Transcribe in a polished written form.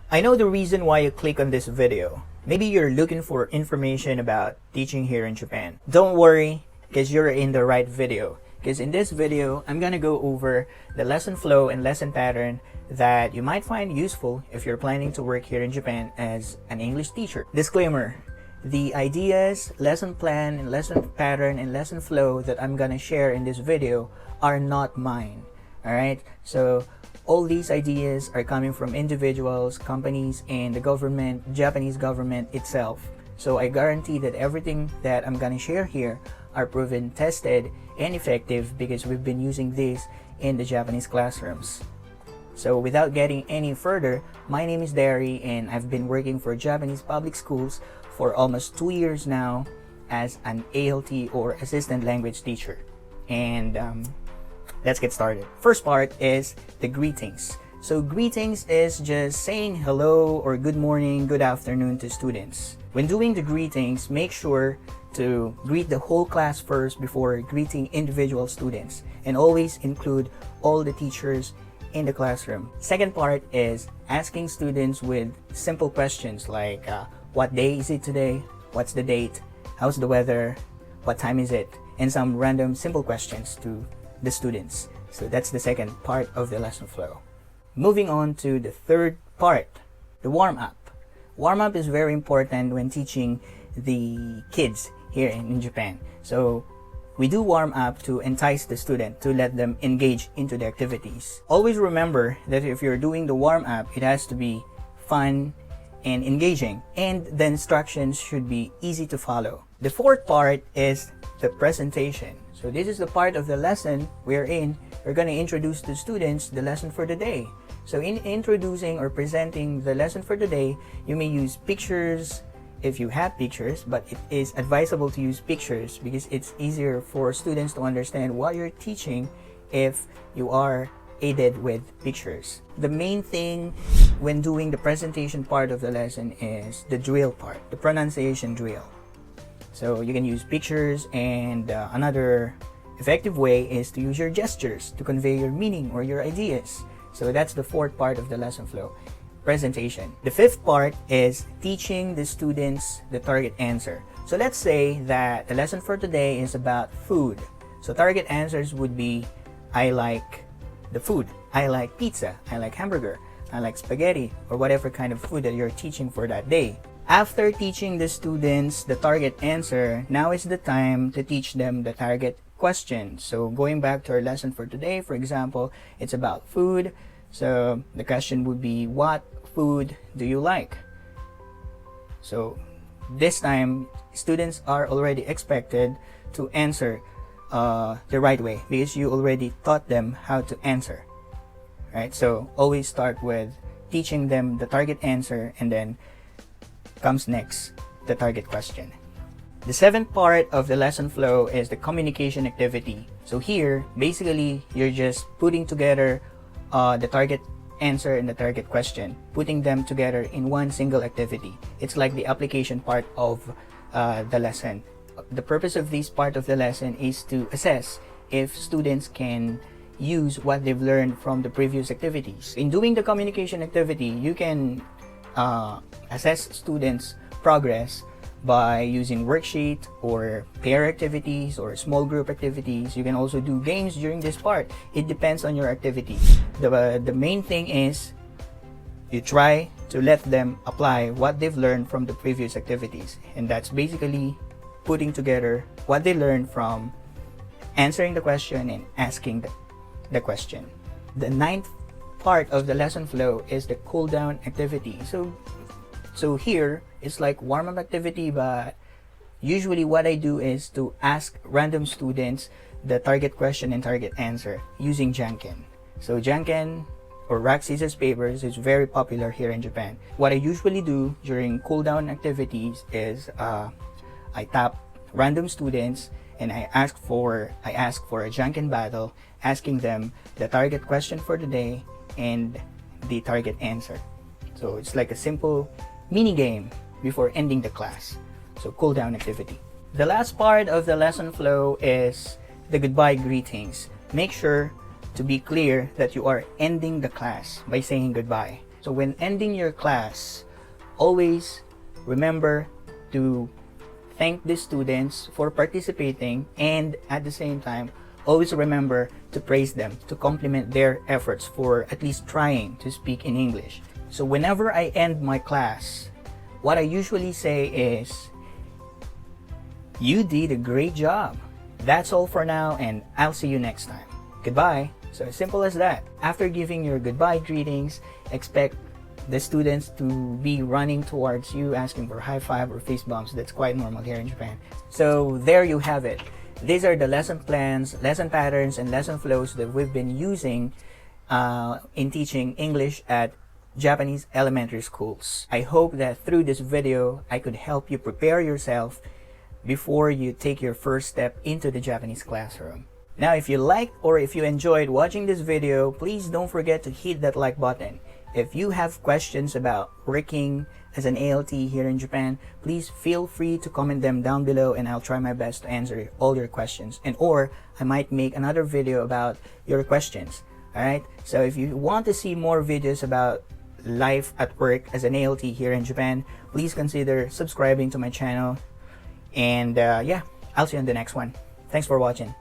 I know the reason why you click on this video. Maybe you're looking for information about teaching here in Japan. Don't worry, because you're in the right video. Because in this video, I'm gonna go over the lesson flow and lesson pattern that you might find useful if you're planning to work here in Japan as an English teacher. Disclaimer, the ideas, lesson plan, and lesson pattern, and lesson flow that I'm gonna share in this video are not mine. Alright, so all these ideas are coming from individuals, companies, and the government, Japanese government itself. So I guarantee that everything that I'm gonna share here are proven, tested, and effective because we've been using this in the Japanese classrooms. So without getting any further, my name is Dari and I've been working for Japanese public schools for almost 2 years now as an ALT or assistant language teacher. And let's get started. First part is the greetings. So greetings is just saying hello or good morning, good afternoon to students. When doing the greetings, make sure to greet the whole class first before greeting individual students, and always include all the teachers in the classroom. Second part is asking students with simple questions like what day is it today? What's the date? How's the weather? What time is it? And some random simple questions to the students. So that's the second part of the lesson flow. Moving on to the third part, the warm-up. Warm-up is very important when teaching the kids here in Japan. So we do warm up to entice the student, to let them engage into the activities. Always remember that if you're doing the warm-up, it has to be fun and engaging, and the instructions should be easy to follow. The fourth part is the presentation. So this is the part of the lesson wherein we're going to introduce to students the lesson for the day. So in introducing or presenting the lesson for the day, you may use pictures if you have pictures, but it is advisable to use pictures because it's easier for students to understand what you're teaching if you are aided with pictures. The main thing when doing the presentation part of the lesson is the drill part, the pronunciation drill. So you can use pictures, and another effective way is to use your gestures to convey your meaning or your ideas. So that's the fourth part of the lesson flow, presentation. The fifth part is teaching the students the target answer. So let's say that the lesson for today is about food. So target answers would be, I like the food. I like pizza. I like hamburger. I like spaghetti, or whatever kind of food that you're teaching for that day. After teaching the students the target answer, now is the time to teach them the target question. So going back to our lesson for today, for example, it's about food. So the question would be, what food do you like? So this time, students are already expected to answer the right way because you already taught them how to answer. Right? So always start with teaching them the target answer, and then comes next the target question. The seventh part of the lesson flow is the communication activity. So here, basically, you're just putting together the target answer and the target question, putting them together in one single activity. It's like the application part of the lesson. The purpose of this part of the lesson is to assess if students can use what they've learned from the previous activities. In doing the communication activity, you can assess students' progress by using worksheet or pair activities or small group activities. You can also do games during this part. It depends on your activity. The main thing is you try to let them apply what they've learned from the previous activities, and that's basically putting together what they learned from answering the question and asking the question. The ninth part of the lesson flow is the cool down activity. So here it's like warm-up activity, but usually what I do is to ask random students the target question and target answer using Janken. So Janken, or rock, scissors, papers, is very popular here in Japan. What I usually do during cool down activities is I tap random students and I ask for a Janken battle, asking them the target question for the day and the target answer. So it's like a simple mini game before ending the class. So cool down activity. The last part of the lesson flow is the goodbye greetings. Make sure to be clear that you are ending the class by saying goodbye. So when ending your class, always remember to thank the students for participating, and at the same time, always remember to praise them, to compliment their efforts for at least trying to speak in English. So whenever I end my class, what I usually say is, "You did a great job." That's all for now, and I'll see you next time. Goodbye. So as simple as that. After giving your goodbye greetings, expect the students to be running towards you asking for high five or fist bumps. That's quite normal here in Japan. So there you have it. These are the lesson plans, lesson patterns, and lesson flows that we've been using in teaching English at Japanese elementary schools. I hope that through this video, I could help you prepare yourself before you take your first step into the Japanese classroom. Now, if you liked or if you enjoyed watching this video, please don't forget to hit that like button. If you have questions about working as an ALT here in Japan, please feel free to comment them down below, and I'll try my best to answer all your questions. Or I might make another video about your questions. Alright? So if you want to see more videos about life at work as an ALT here in Japan, please consider subscribing to my channel. And yeah, I'll see you on the next one. Thanks for watching.